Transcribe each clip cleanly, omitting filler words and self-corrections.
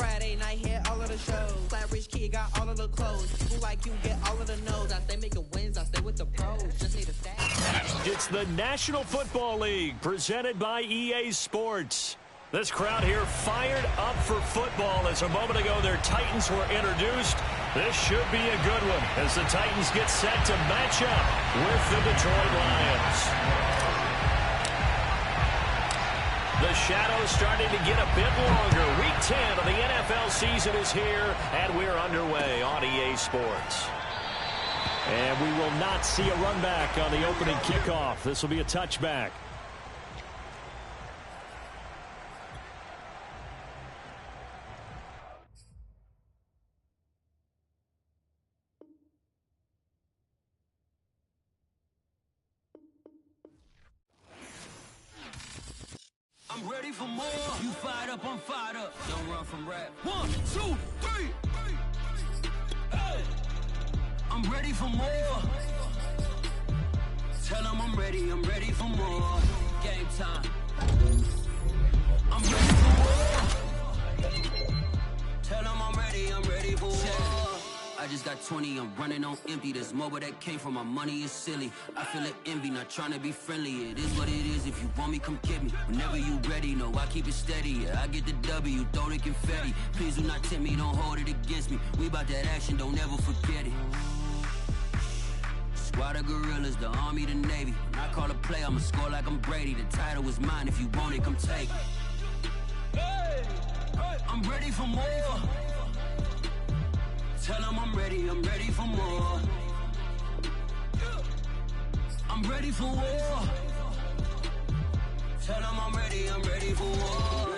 Friday night, hit all of the shows. Flat rich kid got all of the clothes. People like you get all of the no's. I stay making wins, I stay with the pros. Just need a stack. It's the National Football League presented by EA Sports. This crowd here fired up for football as a moment ago their Titans were introduced. This should be a good one as the Titans get set to match up with the Detroit Lions. The shadow's starting to get a bit longer. Week 10 of the NFL season is here, and we're underway on EA Sports. And we will not see a run back on the opening kickoff. This will be a touchback. I'm ready for more. You fired up, I'm fired up. Don't run from rap. 1, 2, 3. Hey. I'm ready for more. Tell them I'm ready for more. Game time. I'm ready for more. Tell them I'm ready for more. I just got 20, I'm running on empty. This mobile that came from my money is silly. I feel it envy, not trying to be friendly. It is what it is, if you want me, come get me. Whenever you ready, no, I keep it steady. Yeah, I get the W, throw the confetti. Please do not tempt me, don't hold it against me. We about that action, don't ever forget it. Squad of gorillas, the army, the navy. When I call a play, I'ma score like I'm Brady. The title is mine, if you want it, come take it. Hey, I'm ready for more. Tell them I'm ready for more. I'm ready for war. Tell them I'm ready for war.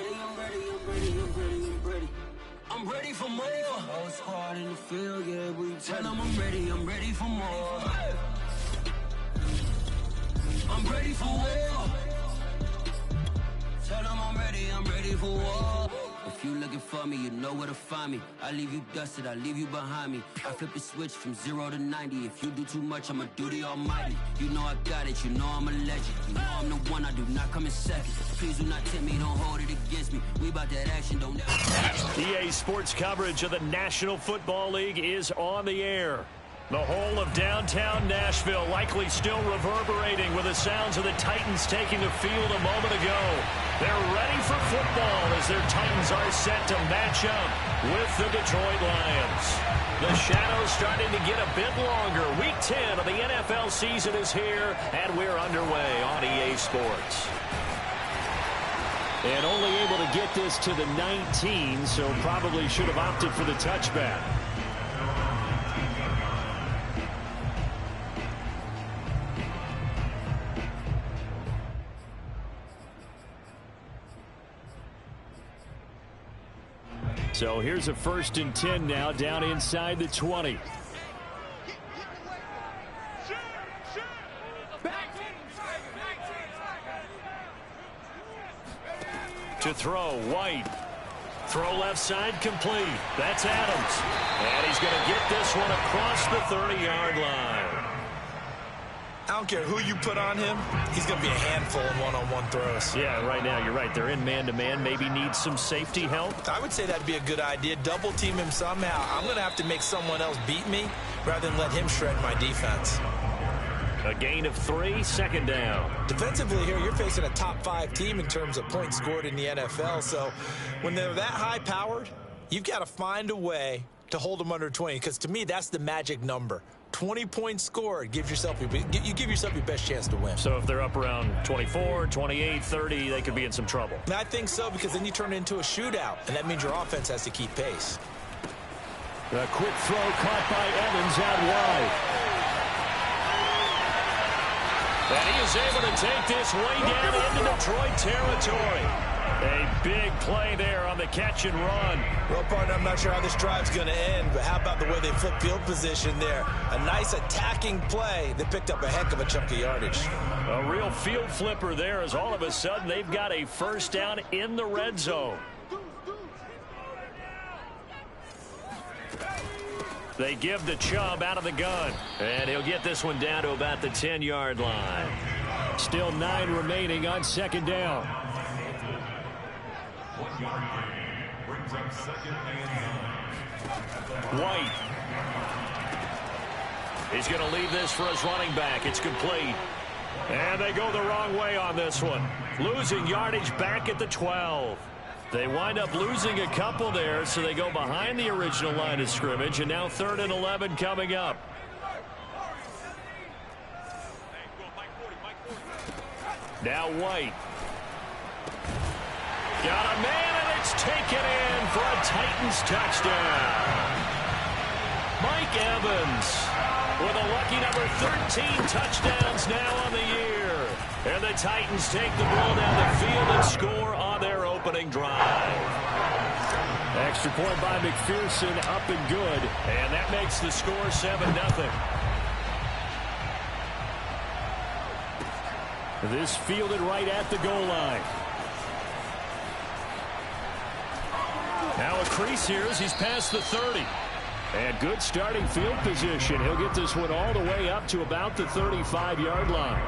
I'm ready for more. Whole squad in the field, yeah, we tell them I'm ready for more. I'm ready for war. Tell them I'm ready for war. If you looking for me, you know where to find me. I leave you dusted, I leave you behind me. I flip the switch from 0 to 90. If you do too much, I'ma do the almighty. You know I got it, you know I'm a legend. You know I'm the one, I do not come in second. Please do not tempt me, don't hold it against me. We about that action, don't ever. EA Sports coverage of the National Football League is on the air. The whole of downtown Nashville likely still reverberating with the sounds of the Titans taking the field a moment ago. They're ready for football as their Titans are set to match up with the Detroit Lions. The shadow's starting to get a bit longer. Week 10 of the NFL season is here, and we're underway on EA Sports. And only able to get this to the 19, so probably should have opted for the touchback. So here's a 1st and 10 now down inside the 20. To throw, White. Throw left side complete. That's Adams. And he's going to get this one across the 30-yard line. I don't care who you put on him, he's going to be a handful in one-on-one throws. Yeah, right now, you're right. They're in man-to-man. Maybe need some safety help. I would say that'd be a good idea. Double team him somehow. I'm going to have to make someone else beat me rather than let him shred my defense. A gain of 3, 2nd down. Defensively here, you're facing a top-5 team in terms of points scored in the NFL. So when they're that high-powered, you've got to find a way to hold them under 20, because to me, that's the magic number. 20 points scored, you give yourself your best chance to win. So if they're up around 24, 28, 30, they could be in some trouble. And I think so, because then you turn it into a shootout, and that means your offense has to keep pace. A quick throw caught by Evans out wide. And he is able to take this way down into Detroit territory. A big play there on the catch and run. Well, partner, I'm not sure how this drive's going to end, but how about the way they flip field position there? A nice attacking play that picked up a heck of a chunk of yardage. A real field flipper there as all of a sudden they've got a 1st down in the red zone. They give the Chubb out of the gun. And he'll get this one down to about the 10-yard line. Still 9 remaining on 2nd down. White. He's going to leave this for his running back. It's complete. And they go the wrong way on this one. Losing yardage back at the 12. They wind up losing a couple there, so they go behind the original line of scrimmage, and now 3rd and 11 coming up. Now White. Got a man, and it's taken in for a Titans touchdown. Mike Evans with a lucky number 13 touchdowns now on the year. And the Titans take the ball down the field and score on their opening drive. Extra point by McPherson, up and good. And that makes the score 7-0. This fielded right at the goal line. Now a crease here as he's past the 30. And good starting field position. He'll get this one all the way up to about the 35-yard line.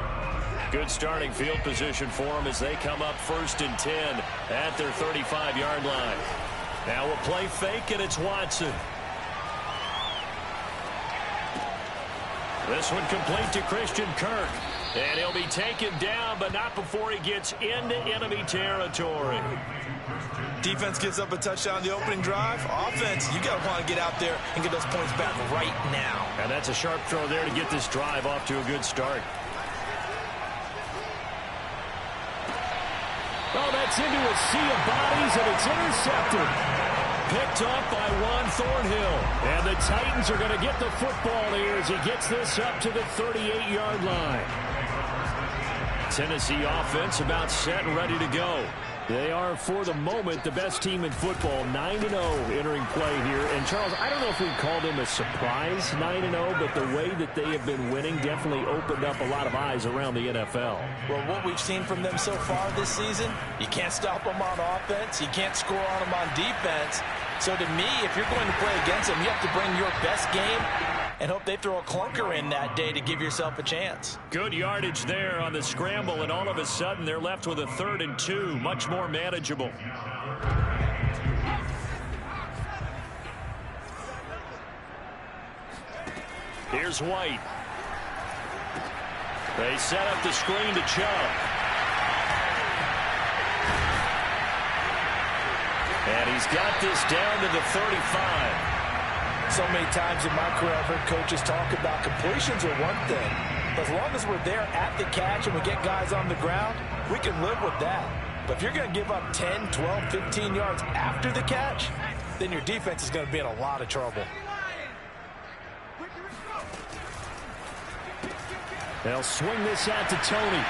Good starting field position for him as they come up 1st and 10 at their 35-yard line. Now we'll play fake, and it's Watson. This one complete to Christian Kirk. And he'll be taken down, but not before he gets into enemy territory. Defense gives up a touchdown on the opening drive. Offense, you got to want to get out there and get those points back right now. And that's a sharp throw there to get this drive off to a good start. Oh, that's into a sea of bodies, and it's intercepted. Picked off by Juan Thornhill. And the Titans are going to get the football here as he gets this up to the 38-yard line. Tennessee offense about set and ready to go. They are, for the moment, the best team in football, 9-0 entering play here. And, Charles, I don't know if we'd call them a surprise 9-0, but the way that they have been winning definitely opened up a lot of eyes around the NFL. Well, what we've seen from them so far this season, you can't stop them on offense. You can't score on them on defense. So, to me, if you're going to play against them, you have to bring your best game and hope they throw a clunker in that day to give yourself a chance. Good yardage there on the scramble, and all of a sudden they're left with a 3rd and 2, much more manageable. Here's White. They set up the screen to Chubb. And he's got this down to the 35. So many times in my career, I've heard coaches talk about completions are one thing. But as long as we're there at the catch and we get guys on the ground, we can live with that. But if you're going to give up 10, 12, 15 yards after the catch, then your defense is going to be in a lot of trouble. They'll swing this out to Tony.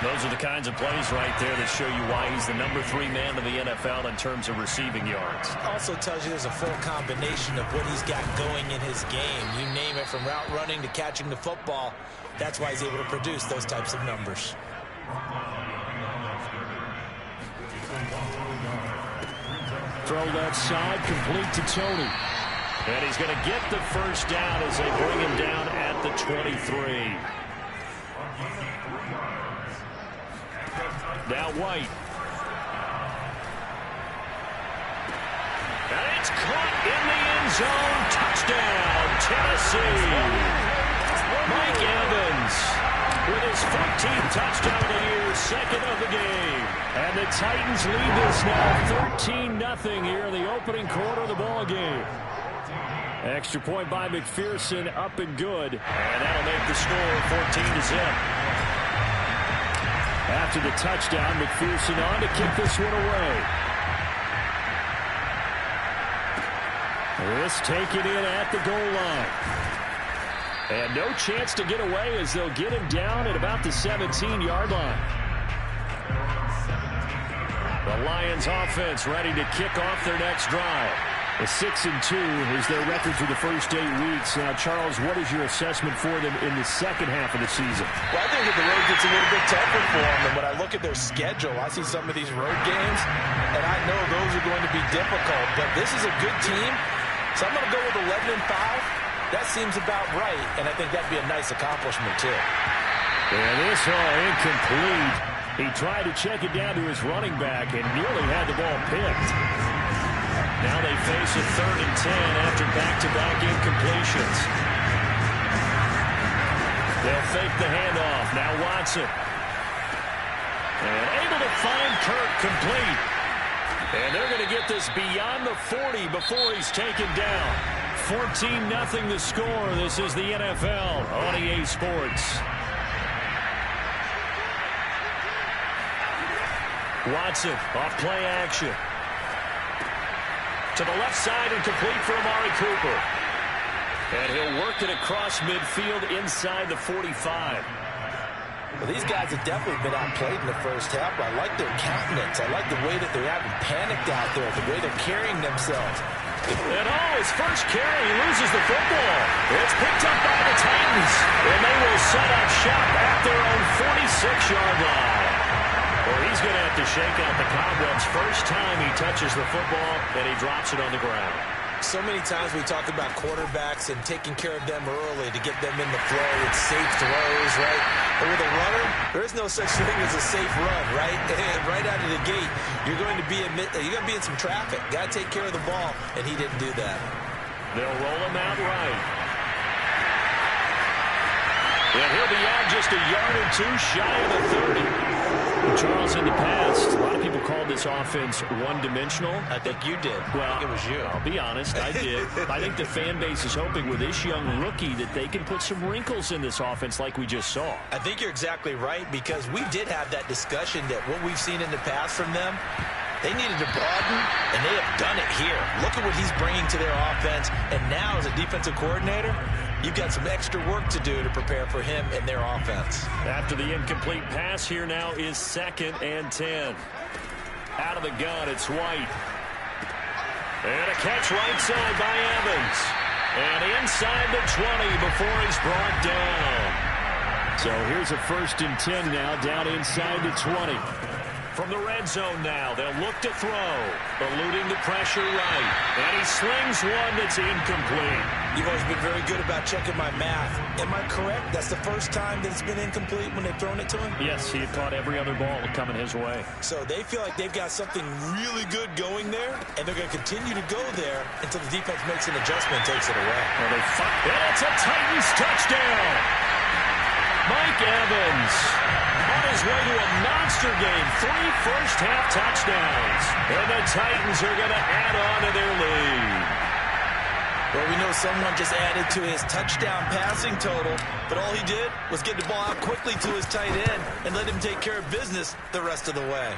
Those are the kinds of plays right there that show you why he's the number 3 man in the NFL in terms of receiving yards. Also tells you there's a full combination of what he's got going in his game. You name it, from route running to catching the football. That's why he's able to produce those types of numbers. Throw that side, complete to Tony. And he's going to get the first down as they bring him down at the 23. Now White. And it's caught in the end zone. Touchdown, Tennessee. Mike Evans with his 14th touchdown of the year, 2nd of the game. And the Titans lead this now 13-0 here in the opening quarter of the ball game. Extra point by McPherson, up and good. And that'll make the score 14-0. After the touchdown, McPherson on to kick this one away. This taken in at the goal line. And no chance to get away as they'll get him down at about the 17-yard line. The Lions offense ready to kick off their next drive. A 6-2 is their record for the first 8 weeks. Now, Charles, what is your assessment for them in the second half of the season? Well, I think that the road gets a little bit tougher for them. And when I look at their schedule, I see some of these road games, and I know those are going to be difficult. But this is a good team, so I'm going to go with 11-5. That seems about right, and I think that'd be a nice accomplishment, too. And this all incomplete. He tried to check it down to his running back and nearly had the ball picked. Now they face a 3rd and 10 after back-to-back incompletions. They'll fake the handoff. Now Watson. And able to find Kirk complete. And they're going to get this beyond the 40 before he's taken down. 14-0 the score. This is the NFL on EA Sports. Watson off play action. To the left side and complete for Amari Cooper. And he'll work it across midfield inside the 45. Well, these guys have definitely been outplayed in the first half. I like their countenance. I like the way that they're having panicked out there, the way they're carrying themselves. And his first carry, he loses the football. It's picked up by the Titans. And they will set up shop at their own 46-yard line. Well, he's going to have to shake out the cobwebs first time he touches the football, and he drops it on the ground. So many times we talk about quarterbacks and taking care of them early to get them in the flow with safe throws, right? But with a runner, there is no such thing as a safe run, right? Right out of the gate, you're going to be in some traffic. Got to take care of the ball, and he didn't do that. They'll roll him out right. And he'll be out just a yard or two shy of the 30. Charles, in the past, a lot of people called this offense one-dimensional. I think you did. Well, I think it was you. I'll be honest, I did. I think the fan base is hoping with this young rookie that they can put some wrinkles in this offense like we just saw. I think you're exactly right, because we did have that discussion that what we've seen in the past from them, they needed to broaden, and they have done it here. Look at what he's bringing to their offense, and now as a defensive coordinator, you've got some extra work to do to prepare for him and their offense. After the incomplete pass, here now is 2nd and 10. Out of the gun, it's White. And a catch right side by Evans. And inside the 20 before he's brought down. So here's a 1st and 10 now, down inside the 20. From the red zone now, they'll look to throw. Eluding the pressure right. And he slings one that's incomplete. You've always been very good about checking my math. Am I correct? That's the first time that it's been incomplete when they've thrown it to him? Yes, he had caught every other ball coming his way. So they feel like they've got something really good going there, and they're going to continue to go there until the defense makes an adjustment and takes it away. Well, and it's a Titans touchdown. Mike Evans on his way to a monster game. 3 first-half touchdowns. And the Titans are going to add on to their lead. Well, we know someone just added to his touchdown passing total, but all he did was get the ball out quickly to his tight end and let him take care of business the rest of the way.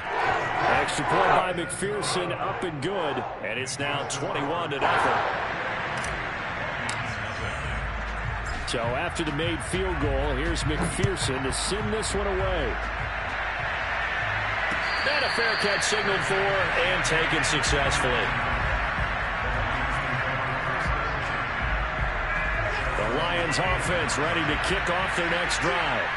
Extra point by McPherson, up and good. And it's now 21-0. So after the made field goal, here's McPherson to send this one away. And a fair catch signaled for and taken successfully. The Lions offense ready to kick off their next drive.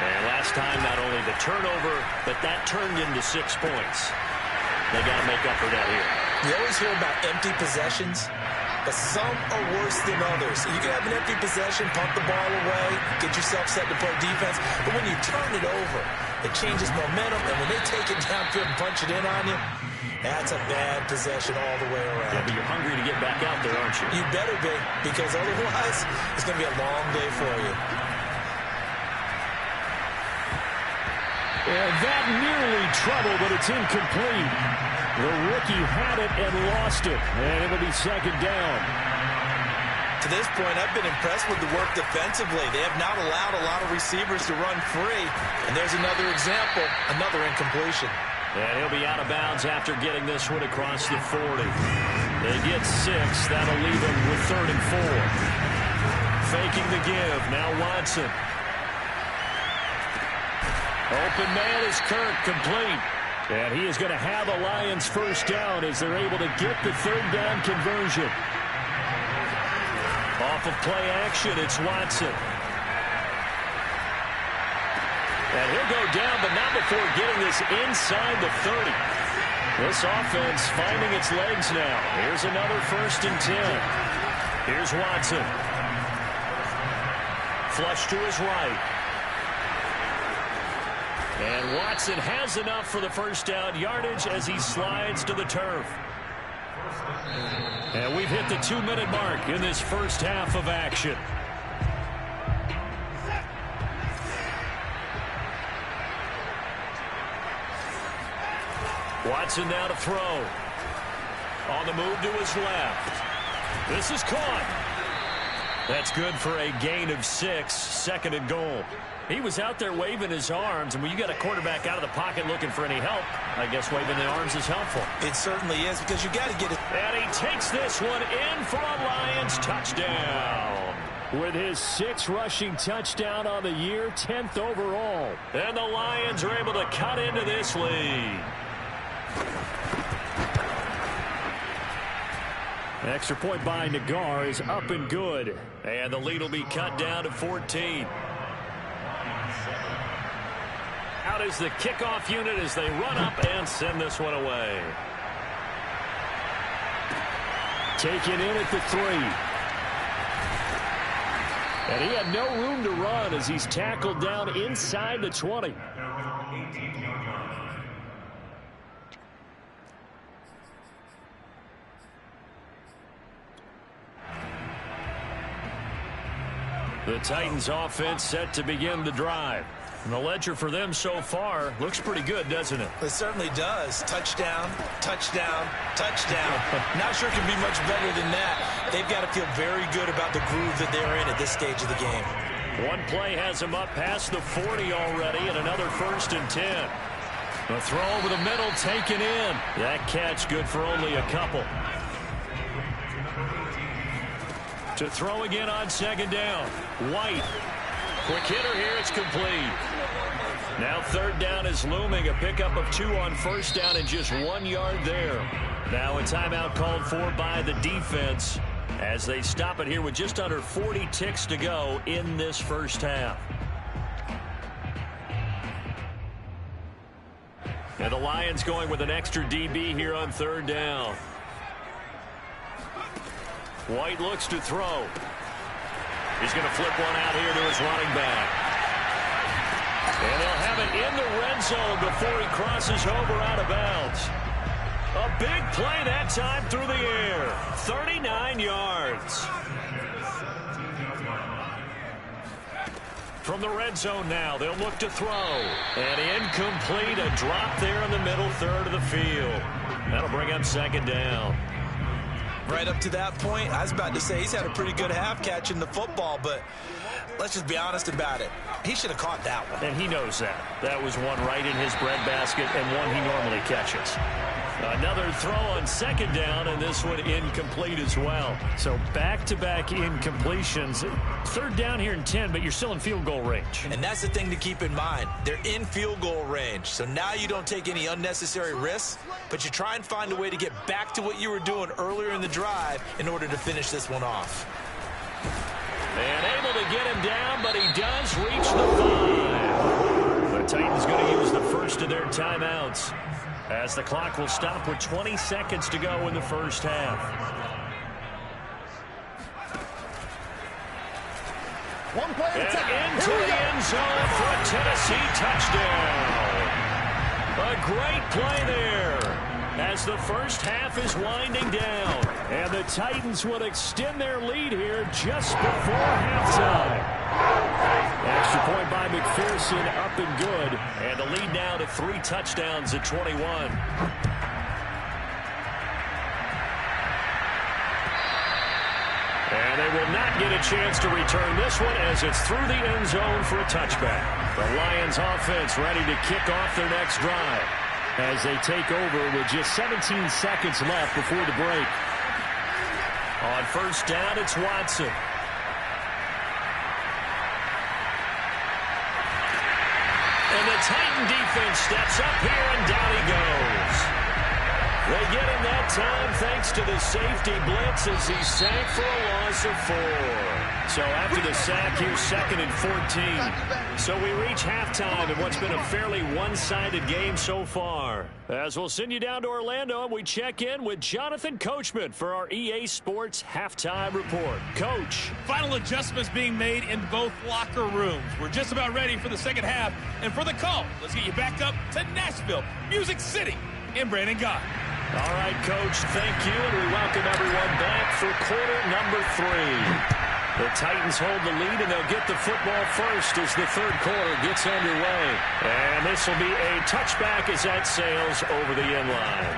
And last time, not only the turnover, but that turned into 6 points. They got to make up for that here. You always hear about empty possessions, but some are worse than others. You can have an empty possession, pump the ball away, get yourself set to play defense, but when you turn it over, it changes momentum, and when they take it downfield and punch it in on you, that's a bad possession all the way around. Yeah, but you're hungry to get back out there, aren't you? You better be, because otherwise, it's going to be a long day for you. And that nearly trouble, but it's incomplete. The rookie had it and lost it, and it'll be 2nd down. To this point, I've been impressed with the work defensively. They have not allowed a lot of receivers to run free, and there's another example, another incompletion. And he'll be out of bounds after getting this one across the 40. They get 6. That'll leave him with 3rd and 4. Faking the give. Now Watson. Open man is Kirk, complete. And he is going to have a Lions first down as they're able to get the 3rd down conversion. Off of play action, it's Watson. And he'll go down, but not before getting this inside the 30. This offense finding its legs now. Here's another 1st and 10. Here's Watson. Flush to his right. And Watson has enough for the first down yardage as he slides to the turf. And we've hit the 2-minute mark in this first half of action. Watson now to throw. On the move to his left. This is caught. That's good for a gain of 6, second and goal. He was out there waving his arms, and when you got a quarterback out of the pocket looking for any help, I guess waving the arms is helpful. It certainly is, because you got to get it. And he takes this one in for a Lions touchdown. With his 6th rushing touchdown on the year, 10th overall. And the Lions are able to cut into this lead. Extra point by Nagar is up and good. And the lead will be cut down to 14. Out is the kickoff unit as they run up and send this one away. Taken in at the 3. And he had no room to run as he's tackled down inside the 20. The Titans offense set to begin the drive. And the ledger for them so far looks pretty good, doesn't it? It certainly does. Touchdown, touchdown, touchdown. Not sure it can be much better than that. They've got to feel very good about the groove that they're in at this stage of the game. One play has them up past the 40 already, and another 1st and 10. The throw over the middle taken in. That catch good for only a couple. To throw again on 2nd down. White. Quick hitter here. It's complete. Now 3rd down is looming. A pickup of 2 on 1st down and just 1 yard there. Now a timeout called for by the defense as they stop it here with just under 40 ticks to go in this first half. And the Lions going with an extra DB here on 3rd down. White looks to throw. He's going to flip one out here to his running back. And they'll have it in the red zone before he crosses over out of bounds. A big play that time through the air. 39 yards. From the red zone now, they'll look to throw. And incomplete, a drop there in the middle third of the field. That'll bring up 2nd down. Right up to that point, I was about to say he's had a pretty good half catching the football, but let's just be honest about it. He should have caught that one. And he knows that. That was one right in his breadbasket and one he normally catches. Another throw on 2nd down, and this one incomplete as well. So back-to-back incompletions. 3rd down here in 10, but you're still in field goal range. And that's the thing to keep in mind. They're in field goal range. So now you don't take any unnecessary risks, but you try and find a way to get back to what you were doing earlier in the drive in order to finish this one off. And able to get him down, but he does reach the 5. The Titans going to use the first of their timeouts, as the clock will stop with 20 seconds to go in the first half. One play at a time. And into the end zone for a Tennessee touchdown. A great play there as the first half is winding down. And the Titans will extend their lead here just before halftime. Extra point by McPherson, up and good. And the lead now to 3 touchdowns at 21. And they will not get a chance to return this one as it's through the end zone for a touchback. The Lions offense ready to kick off their next drive as they take over with just 17 seconds left before the break. On 1st down, it's Watson. And the Titan defense steps up here, and down he goes. They get him that time thanks to the safety blitz as he sank for a loss of 4. So after the sack, here's 2nd and 14. So we reach halftime in what's been a fairly one-sided game so far. As we'll send you down to Orlando, and we check in with Jonathan Coachman for our EA Sports Halftime Report. Coach. Final adjustments being made in both locker rooms. We're just about ready for the second half. And for the call, let's get you back up to Nashville, Music City, and Brandon Gott. All right, Coach, thank you, and we welcome everyone back for quarter number 3. The Titans hold the lead, and they'll get the football first as the third quarter gets underway. And this will be a touchback as that sails over the end line.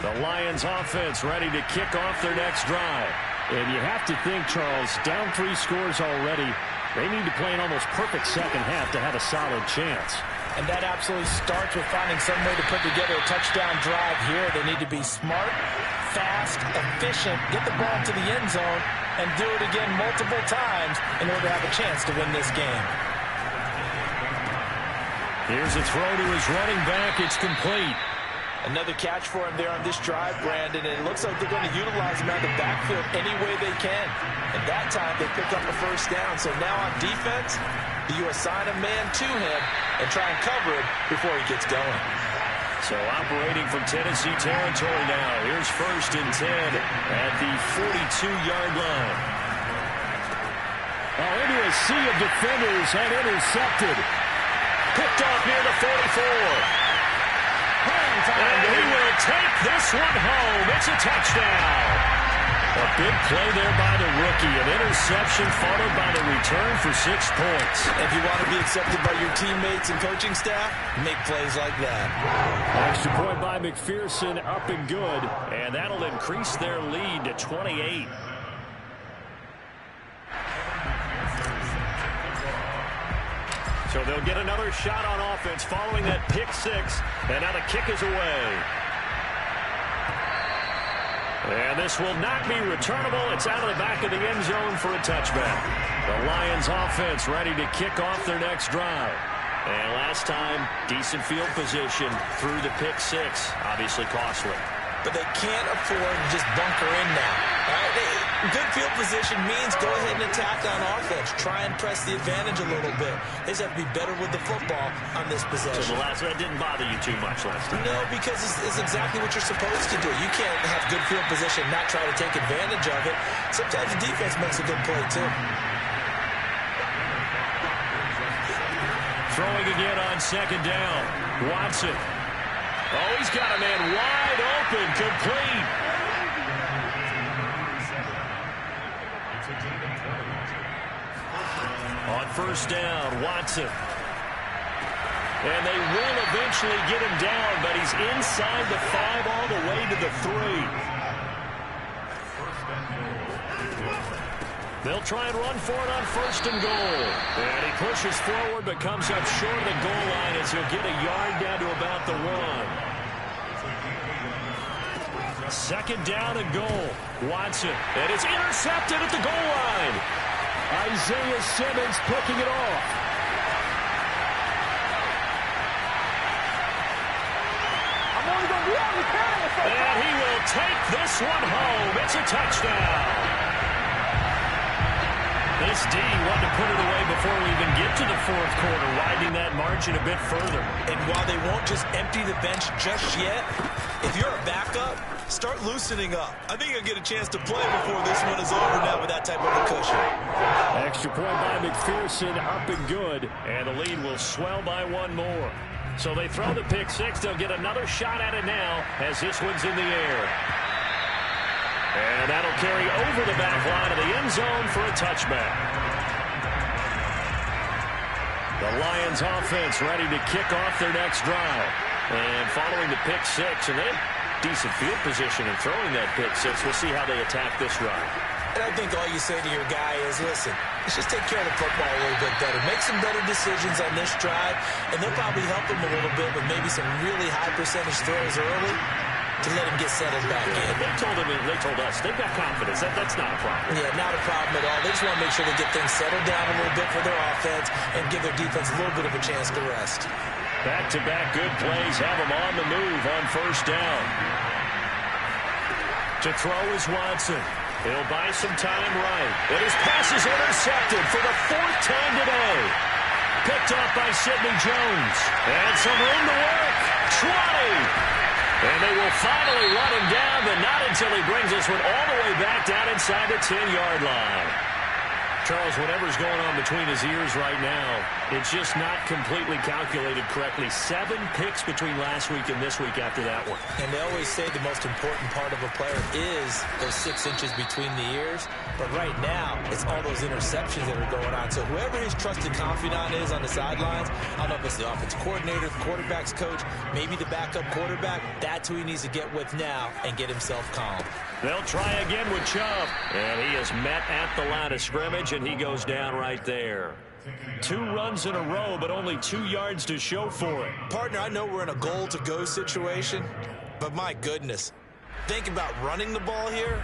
The Lions offense ready to kick off their next drive. And you have to think, Charles, down 3 scores already. They need to play an almost perfect second half to have a solid chance. And that absolutely starts with finding some way to put together a touchdown drive here. They need to be smart, fast, efficient, get the ball to the end zone, and do it again multiple times in order to have a chance to win this game. Here's a throw to his running back. It's complete. Another catch for him there on this drive, Brandon, and it looks like they're going to utilize him out of the backfield any way they can. And that time, they pick up a first down. So now on defense, do you assign a man to him and try and cover him before he gets going? So operating from Tennessee territory now. Here's 1st and 10 at the 42-yard line. Oh, into a sea of defenders and intercepted. Picked off near the 44. And he will take this one home. It's a touchdown. A big play there by the rookie. An interception followed by the return for 6 points. If you want to be accepted by your teammates and coaching staff, make plays like that. Extra point by McPherson, up and good. And that'll increase their lead to 28. So they'll get another shot on offense following that pick 6. And now the kick is away. And this will not be returnable. It's out of the back of the end zone for a touchback. The Lions offense ready to kick off their next drive. And last time, decent field position through the pick 6. Obviously costly. But they can't afford to just bunker in now. All right? Good field position means go ahead and attack on offense. Try and press the advantage a little bit. They just have to be better with the football on this possession. So that didn't bother you too much last time. No, because it's exactly what you're supposed to do. You can't have good field position and not try to take advantage of it. Sometimes the defense makes a good play, too. Throwing again on 2nd down. Watson. Oh, he's got a man wide open, complete. On 1st down, Watson. And they will eventually get him down, but he's inside the 5 all the way to the 3. They'll try and run for it on 1st and goal. And he pushes forward but comes up short of the goal line as he'll get a yard down to about the 1. 2nd down and goal. Watson. And it's intercepted at the goal line. Isaiah Simmons picking it off. And he will take this one home. It's a touchdown. This D wanted to put it away before we even get to the 4th quarter, widening that margin a bit further. And while they won't just empty the bench just yet, if you're a backup, start loosening up. I think you'll get a chance to play before this one is over now with that type of a cushion. Extra point by McPherson, up and good. And the lead will swell by 1 more. So they throw the pick 6. They'll get another shot at it now as this one's in the air. And that'll carry over the back line of the end zone for a touchback. The Lions offense ready to kick off their next drive. And following the pick 6, and they have decent field position in throwing that pick 6. We'll see how they attack this drive. And I think all you say to your guy is, listen, let's just take care of the football a little bit better. Make some better decisions on this drive, and they'll probably help him a little bit with maybe some really high percentage throws early to let him get settled back in. They told us they've got confidence. That's not a problem. Yeah, not a problem at all. They just want to make sure they get things settled down a little bit for their offense and give their defense a little bit of a chance to rest. Back-to-back good plays have him on the move on first down. To throw is Watson. He'll buy some time right. And his pass is intercepted for the 4th time today. Picked up by Sidney Jones. And some room to work. 20. And they will finally run him down, but not until he brings this one all the way back down inside the 10-yard line. Charles, whatever's going on between his ears right now, it's just not completely calculated correctly. 7 picks between last week and this week after that one. And they always say the most important part of a player is those 6 inches between the ears. But right now, it's all those interceptions that are going on. So whoever his trusted confidant is on the sidelines, I don't know if it's the offensive coordinator, the quarterback's coach, maybe the backup quarterback, that's who he needs to get with now and get himself calm. They'll try again with Chubb. And he is met at the line of scrimmage, and he goes down right there. 2 runs in a row, but only 2 yards to show for it. Partner, I know we're in a goal-to-go situation, but my goodness. Think about running the ball here.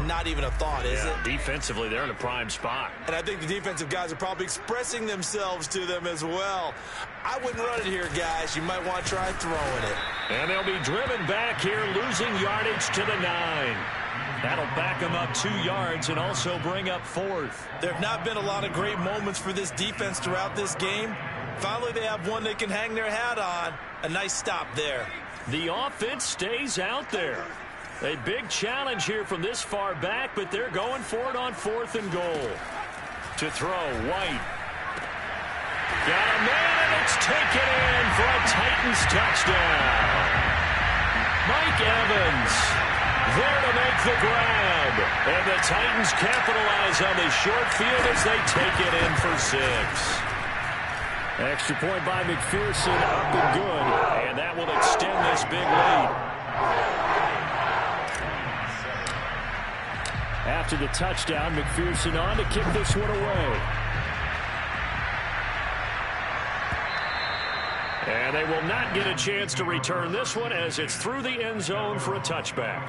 Not even a thought, is it? Defensively, they're in a prime spot. And I think the defensive guys are probably expressing themselves to them as well. I wouldn't run it here, guys. You might want to try throwing it. And they'll be driven back here, losing yardage to the 9. That'll back them up 2 yards and also bring up 4th. There have not been a lot of great moments for this defense throughout this game. Finally, they have one they can hang their hat on. A nice stop there. The offense stays out there. A big challenge here from this far back, but they're going for it on 4th and goal. To throw, White. Got a man, and it's taken in for a Titans touchdown. Mike Evans there to make the grab. And the Titans capitalize on the short field as they take it in for 6. Extra point by McPherson, up and good. And that will extend this big lead. After the touchdown, McPherson on to kick this one away. And they will not get a chance to return this one as it's through the end zone for a touchback.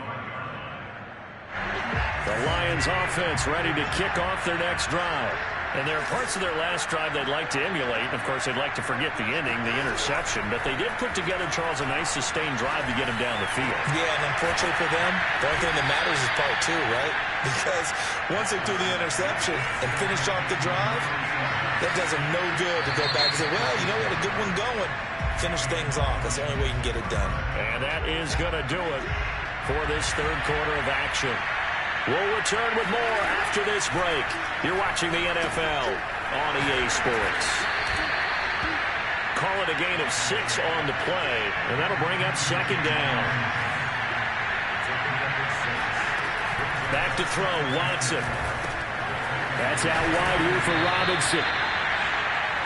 The Lions offense ready to kick off their next drive. And there are parts of their last drive they'd like to emulate. Of course, they'd like to forget the ending, the interception. But they did put together, Charles, a nice sustained drive to get him down the field. Yeah, and unfortunately for them, the only thing that matters is part 2, right? Because once they threw the interception and finished off the drive, that does them no good to go back and say, well, you know, we had a good one going. Finish things off. That's the only way you can get it done. And that is going to do it for this 3rd quarter of action. We'll return with more after this break. You're watching the NFL on EA Sports. Call it a gain of 6 on the play, and that'll bring up 2nd down. Back to throw, Watson. That's out wide here for Robinson.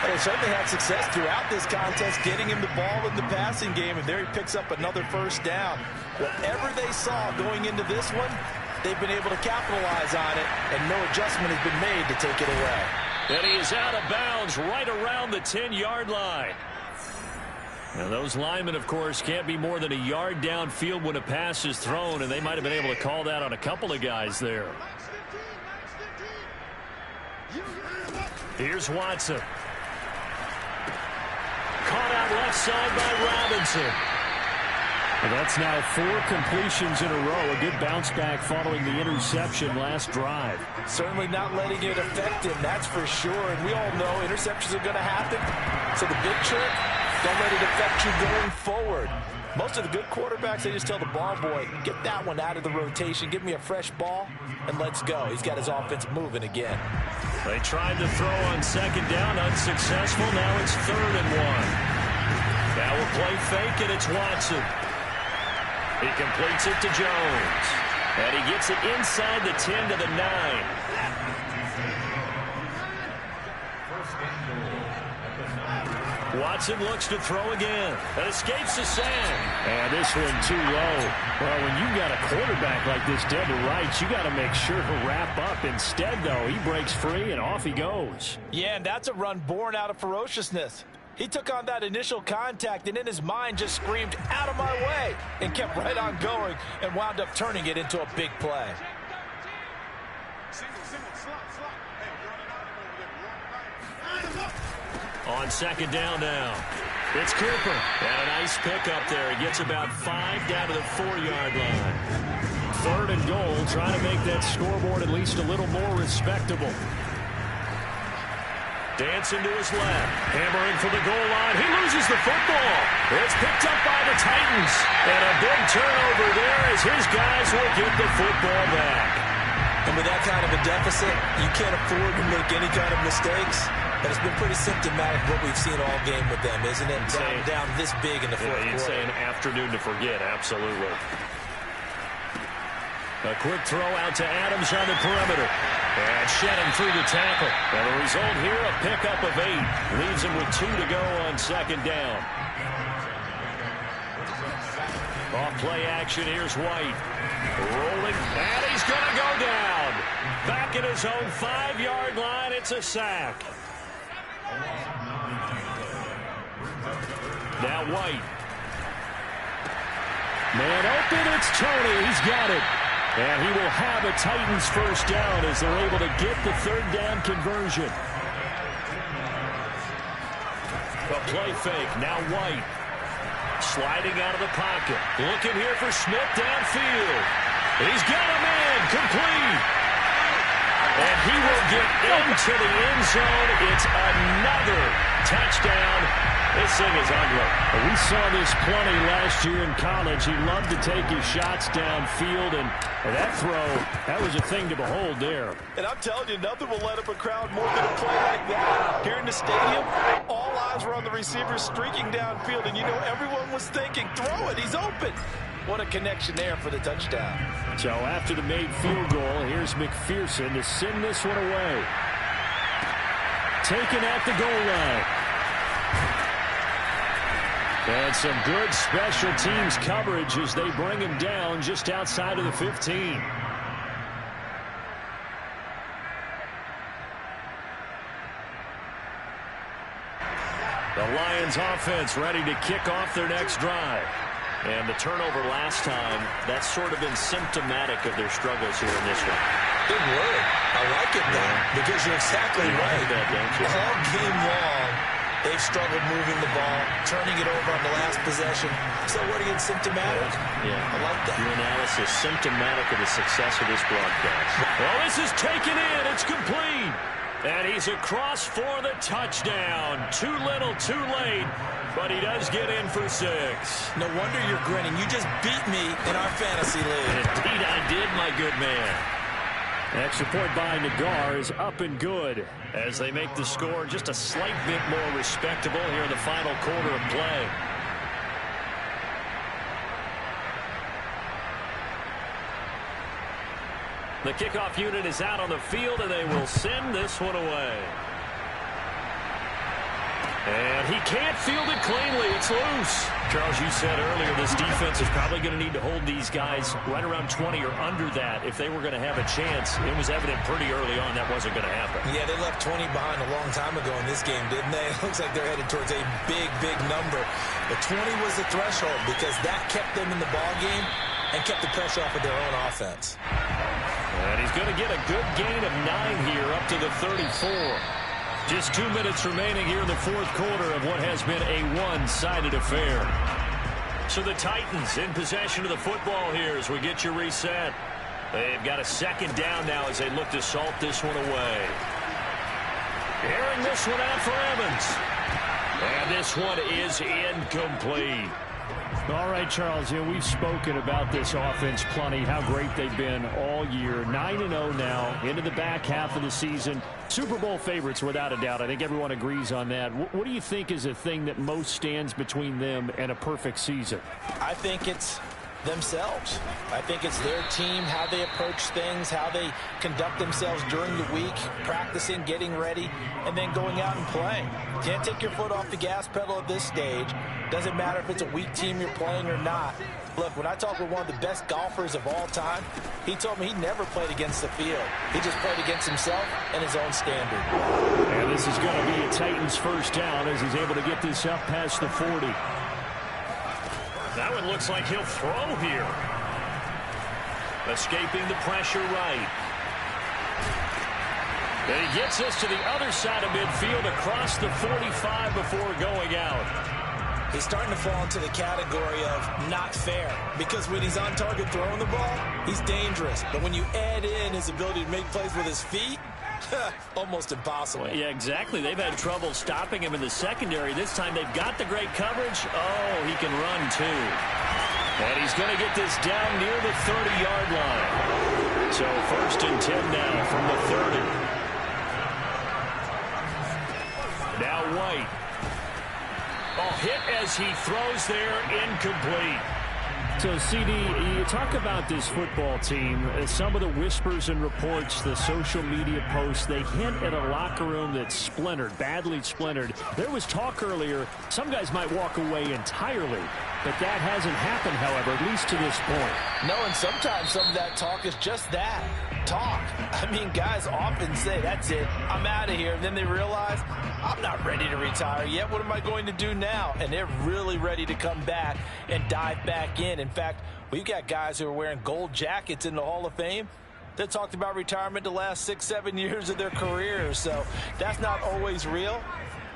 They certainly had success throughout this contest, getting him the ball in the passing game, and there he picks up another 1st down. Whatever they saw going into this one, they've been able to capitalize on it, and no adjustment has been made to take it away. And he is out of bounds right around the 10-yard line. Now, those linemen, of course, can't be more than a yard downfield when a pass is thrown, and they might have been able to call that on a couple of guys there. Here's Watson. Caught out left side by Robinson. And that's now 4 completions in a row. A good bounce back following the interception last drive. Certainly not letting it affect him, that's for sure. And we all know interceptions are going to happen. So the big trick, don't let it affect you going forward. Most of the good quarterbacks, they just tell the ball boy, get that one out of the rotation, give me a fresh ball, and let's go. He's got his offense moving again. They tried to throw on 2nd down, unsuccessful. Now it's 3rd and 1. Now we'll play fake, and it's Watson. He completes it to Jones. And he gets it inside the 10 to the 9. Watson looks to throw again. And escapes the sand. And this one too low. Well, when you've got a quarterback like this dead to rights, you got to make sure to wrap up. Instead, though, he breaks free and off he goes. Yeah, and that's a run born out of ferociousness. He took on that initial contact and in his mind just screamed, out of my way, and kept right on going and wound up turning it into a big play. On 2nd down now. It's Cooper. And a nice pickup there. He gets about 5 down to the 4-yard line. 3rd and goal, trying to make that scoreboard at least a little more respectable. Dancing to his left. Hammering for the goal line. He loses the football. It's picked up by the Titans. And a big turnover there as his guys will get the football back. And with that kind of a deficit, you can't afford to make any kind of mistakes. But it's been pretty symptomatic what we've seen all game with them, isn't it? Down this big in the fourth quarter. You'd say an afternoon to forget, absolutely. A quick throw out to Adams on the perimeter. And shedding through the tackle. And the result here, a pickup of 8. Leaves him with 2 to go on 2nd down. Off play action, here's White. Rolling, and he's going to go down. Back at his own 5-yard line, it's a sack. Now White. Man open, it's Tony. He's got it. And he will have a Titans first down as they're able to get the 3rd down conversion. A play fake. Now White. Sliding out of the pocket. Looking here for Smith downfield. He's got a man. Complete. And he will get into the end zone. It's another touchdown. This thing is ugly. We saw this plenty last year in college. He loved to take his shots downfield, and that throw, that was a thing to behold there. And I'm telling you, nothing will let up a crowd more than a play like that. Here in the stadium, all eyes were on the receiver streaking downfield, and you know everyone was thinking, throw it, he's open. What a connection there for the touchdown. So after the made field goal, here's McPherson to send this one away. Taken at the goal line. And some good special teams coverage as they bring him down just outside of the 15. The Lions offense ready to kick off their next drive. And the turnover last time, that's sort of been symptomatic of their struggles here in this one. Good word. I like it, though, because you're exactly right. All game long, they've struggled moving the ball, turning it over on the last possession. So what again, symptomatic? Yeah. I like that. Your analysis, symptomatic of the success of this broadcast. Well, this is taken in. It's complete. And he's across for the touchdown. Too little, too late. But he does get in for 6. No wonder you're grinning. You just beat me in our fantasy league. Indeed I did, my good man. Extra point by Nagar is up and good. As they make the score just a slight bit more respectable here in the final quarter of play. The kickoff unit is out on the field, and they will send this one away. And he can't field it cleanly. It's loose. Charles, you said earlier this defense is probably going to need to hold these guys right around 20 or under that if they were going to have a chance. It was evident pretty early on that wasn't going to happen. Yeah, they left 20 behind a long time ago in this game, didn't they? It looks like they're headed towards a big, big number. But 20 was the threshold because that kept them in the ball game and kept the pressure off of their own offense. And he's going to get a good gain of 9 here up to the 34. Just 2 minutes remaining here in the fourth quarter of what has been a one-sided affair. So the Titans in possession of the football here as we get you reset. They've got a 2nd down now as they look to salt this one away. Airing this one out for Evans. And this one is incomplete. All right, Charles, we've spoken about this offense plenty, how great they've been all year. 9-0 now, into the back half of the season. Super Bowl favorites, without a doubt. I think everyone agrees on that. What do you think is the thing that most stands between them and a perfect season? I think it's themselves. I think it's their team, how they approach things, how they conduct themselves during the week, practicing, getting ready, and then going out and playing. Can't take your foot off the gas pedal at this stage. Doesn't matter if it's a weak team you're playing or not. Look, when I talk with one of the best golfers of all time, he told me he never played against the field. He just played against himself and his own standard. And this is going to be a Titans first down as he's able to get this up past the 40. That one looks like he'll throw here. Escaping the pressure right. And he gets us to the other side of midfield across the 45 before going out. he's starting to fall into the category of not fair. Because when he's on target throwing the ball, he's dangerous. But when you add in his ability to make plays with his feet, almost impossible. Yeah, exactly. They've had trouble stopping him in the secondary. This time they've got the great coverage. Oh, he can run too. And he's going to get this down near the 30-yard line. So 1st and 10 now from the 30. Now White. Oh, hit as he throws there, incomplete. So, CD, you talk about this football team, some of the whispers and reports, the social media posts, they hint at a locker room that's splintered, badly splintered. There was talk earlier, some guys might walk away entirely, but that hasn't happened, however, at least to this point. No, and sometimes some of that talk is just that, talk. I mean, guys often say, that's it, I'm out of here, and then they realize, I'm not ready to retire yet. What am I going to do now? And they're really ready to come back and dive back in. In fact, we've got guys who are wearing gold jackets in the Hall of Fame that talked about retirement the last 6-7 years of their careers. So that's not always real.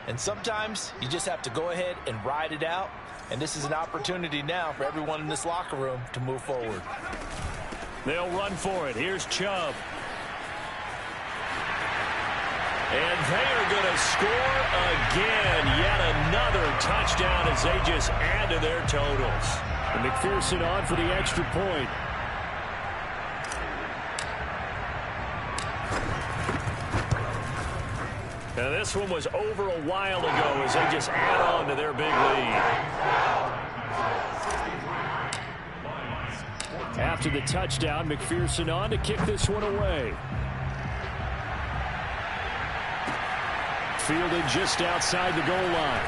And sometimes you just have to go ahead and ride it out. And this is an opportunity now for everyone in this locker room to move forward. They'll run for it. Here's Chubb. And they are going to score again. Yet another touchdown as they just add to their totals. And McPherson on for the extra point. Now this one was over a while ago as they just add on to their big lead. After the touchdown, McPherson on to kick this one away. Fielded just outside the goal line.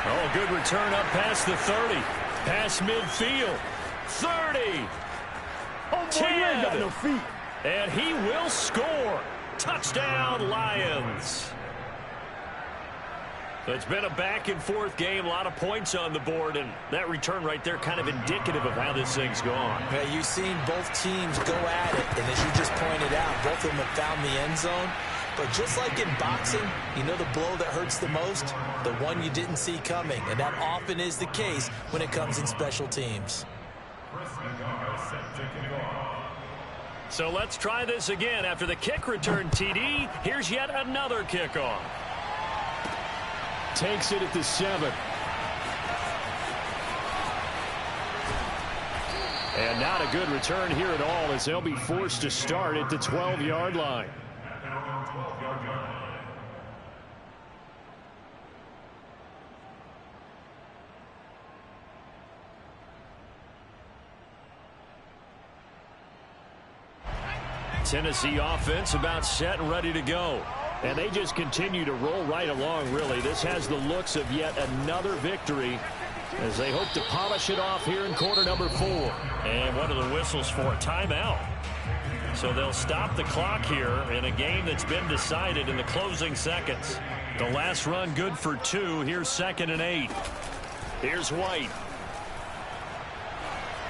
Oh, good return up past the 30. Past midfield. 30. Oh, 10. Got no feet. And he will score. Touchdown, Lions. So it's been a back-and-forth game, a lot of points on the board, and that return right there kind of indicative of how this thing's gone. Yeah, you've seen both teams go at it, and as you just pointed out, both of them have found the end zone. But just like in boxing, you know the blow that hurts the most? The one you didn't see coming, and that often is the case when it comes in special teams. So let's try this again. After the kick return, TD, here's yet another kickoff. Takes it at the 7. And not a good return here at all as they'll be forced to start at the 12-yard line. Tennessee offense about set and ready to go. And they just continue to roll right along, really. This has the looks of yet another victory as they hope to polish it off here in quarter number 4. And one of the whistles for a timeout. So they'll stop the clock here in a game that's been decided in the closing seconds. The last run good for 2. Here's 2nd and 8. Here's White.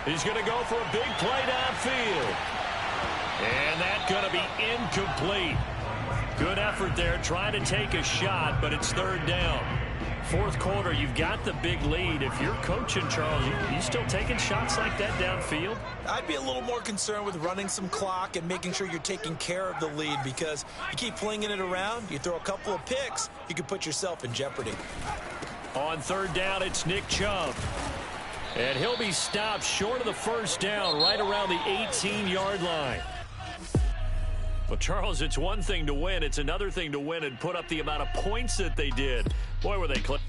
He's going to go for a big play downfield. And that's going to be incomplete. Good effort there trying to take a shot, but it's 3rd down. 4th quarter, you've got the big lead. If you're coaching, Charles, you still taking shots like that downfield? I'd be a little more concerned with running some clock and making sure you're taking care of the lead, because you keep flinging it around, you throw a couple of picks, you can put yourself in jeopardy. On 3rd down, it's Nick Chubb. And he'll be stopped short of the 1st down right around the 18-yard line. Well, Charles, it's one thing to win. It's another thing to win and put up the amount of points that they did. Boy, were they close.